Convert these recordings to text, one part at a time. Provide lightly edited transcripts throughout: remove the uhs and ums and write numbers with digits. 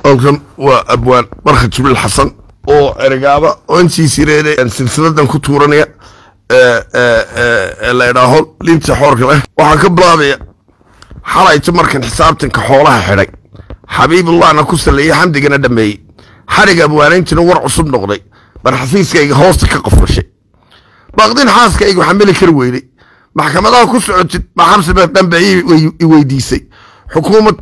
halkan waa abwaan barkad jibriil xasan oo ergaaba oo intii sireeday silsiladan ku tuuranaya la yiraahdo liinta xoorka leh waxaan ka bilaabaya xalayta markan xisaabtanka xoolaha xidhay xabiibullahna ku saleeyay xamdigana dhameeyay xariga abwaanayntina war cusub noqday bar xafiiskayga hoosta ka qofshay baqdin xaaskayga waxaan meel kar weeyay maxkamadaha ku socotid ma xabsiba dambeeyay weydiisay xukuumad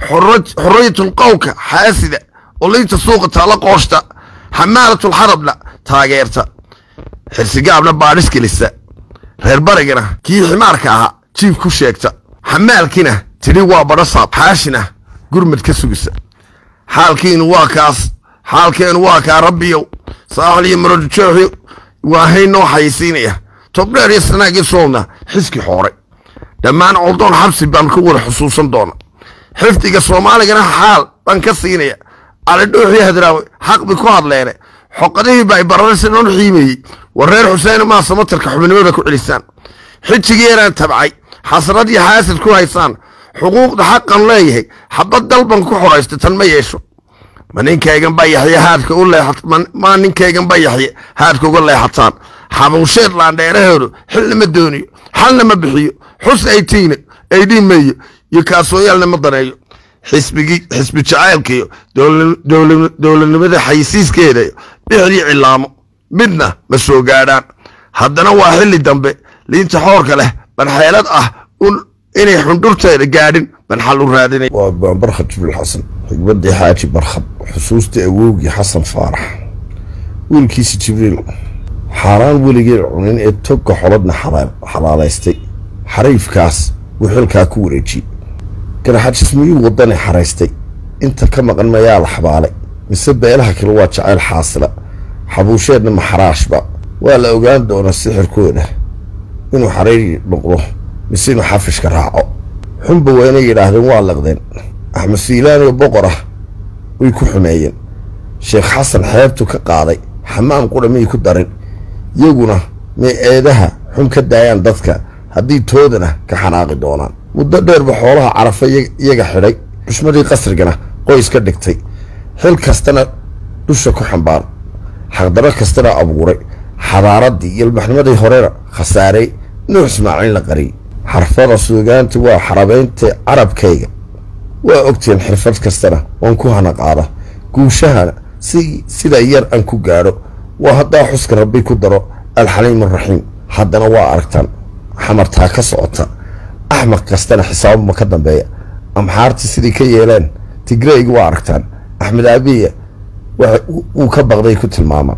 xorriyatul qowlka xaasida oo liinta suuqa taala qooshta xamaalatul xarabna taageerta xirsigaabna baadhis gelisa reer barigana kii ximaarka ahaa jiif ku sheegta xamaalkina tiri waa badhasaab xaashina gurmad ka sugisa xaalkeenu waa kaa rabbiyow saaxliyo marodjooxi waa haynoo xayisiinaya tobdheer iyo sanaagii soolna xiski xooray dhammaan coldoon xabsi baan ku wada xusuusan doona xifdiga soomaaligana xaal baan ka siinaya alidhuuxii hadraawe xaq bi ku hadleene xoqadihii bay bararaysan oon xiimeeyey war reer xuseen maa samatarka xubnimada ku celisaan xijigeeraan tabcay xasrad iyo xaasid ku haysaan xuquuqda xaqan leeyahay xabad dalban ku xoraysta tan ma yeesho ma ninkaygan ba yaxye haadka uga leexataan xabuusheed laandheerahoodu xilna ma dooniyo xalna ma bixiyo xus aytiina aydhiimeeyo iyo kaasooyaalna ma daneeyo xisbi jacaylkiiyo dowladnimada xayisiiskeeda bixdii cilaamo midna ma soo gaadhaan haddana waa xilli dambe liinta xoorka leh banxeelad ah inay xundhurteeda gaadhin ban xal u raadinay waa barkad jibriil xasan xigmadii xaaji barkad xusuustii awowgii xasan faarax wiilkiisi jibriil xaaraan weligeen cunin ee togka xolodna xalaalaystay xariifkaas wuu xilkaa ku wareejiyey garaxajismiyuu wadani xaraystay inta ka maqan mayaa la xabaalay mise beelaha kale waa jacayl xaasila xabuusheedna maxaraashba waa la ogaan doonaa sixirkooda inuu xariiri noqdo mise inuu xafishka raaco xunba waa inay yidhaahdeen waa laqdeen axmed siilaan iyo boqor ah way ku xumeeyeen sheekh xasan xeebtu ka qaaday xamaam qudha miyay ku darin iyaguna may eedaha xun ka daayaan dadka haddii toodana ka xanaaqi doonaan muddo dheerba xoolaha carafa iyaga xidhay xushmadii qasrigana qoys ka dhigtay xil kastana dusha ku xambaar xaqdaro kastana abuuray xadaaradii iyo ilbaxnimadii horena khasaarey nuux ismaaciil la qariyey xarfada suugaanta waa xarabeynta carabkayga waa ogteen xirfad kastana waan ku hana qaada guushahana sida yar aan ku gaadho waa haddaa xuska rabbi ku daro alxaliim araxiim haddana waa aragtaan xamartaa ka socota axmaq kastana xisaabuma ka dambeeya amxaartii sidii ka yeeleen tigreyga waa aragtaan axmed aabiya wuu ka baqday ku tilmaama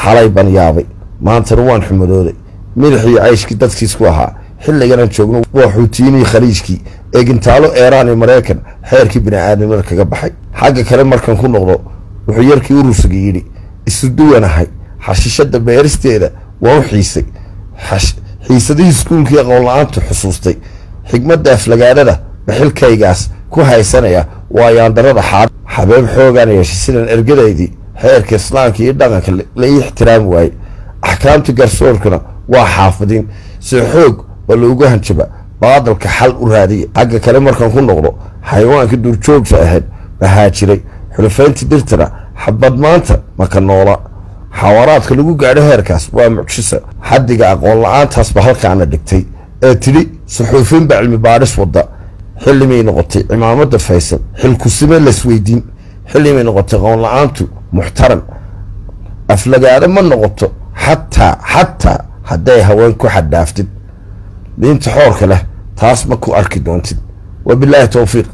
xalay ban yaabay maantana waan xumadooday milixii cayshkii dadkiisku ahaa xilliganan joogno waa xuutiyiinii khaliijkii ee gintaalo eeraan iyo maraykan xeerkii bini'aadamada kaga baxay xagga kale markan ku noqdo wuxuu yarkii urusiga yidhi isu duwanahay xashiishada beeristeeda waa u xiisay xiisadihii iskuulkii aqoon-la-aantu xusuustay xigmadda aflagaadhada baxilkaygaas ku haysanaya waa yaandarada xabeeb xoogaan yeeshay sidan ergadaydii xeerka islaamka iyo dhaqanka la ii ixtiraami waayey axkaamta garsoorkuna waa xaafidin si xoog oo loogu hanjaba baadalka xal u raadiya xagga kale markan ku noqdo xayawaankii duurjoogta ahayd bahaa jiray xulafayntii dirtana xabad maanta maka noola xawaaraadka lagu gaadho heerkaas waa mucjisa xaddiga aqoon la-aantaasba halkaana dhigtay ee tidhi suxuufiinba cilmi baadhis wadda xillimay noqotay cimaamada faysal xilkusime lasweydiin xillimay noqotay aqoon la-aantu muxtaram aflagaado ma noqoto xataa hadday haween ku xadhaaftid liinta xoorka leh taas ma ku arki doontid wabilaahi towfiiq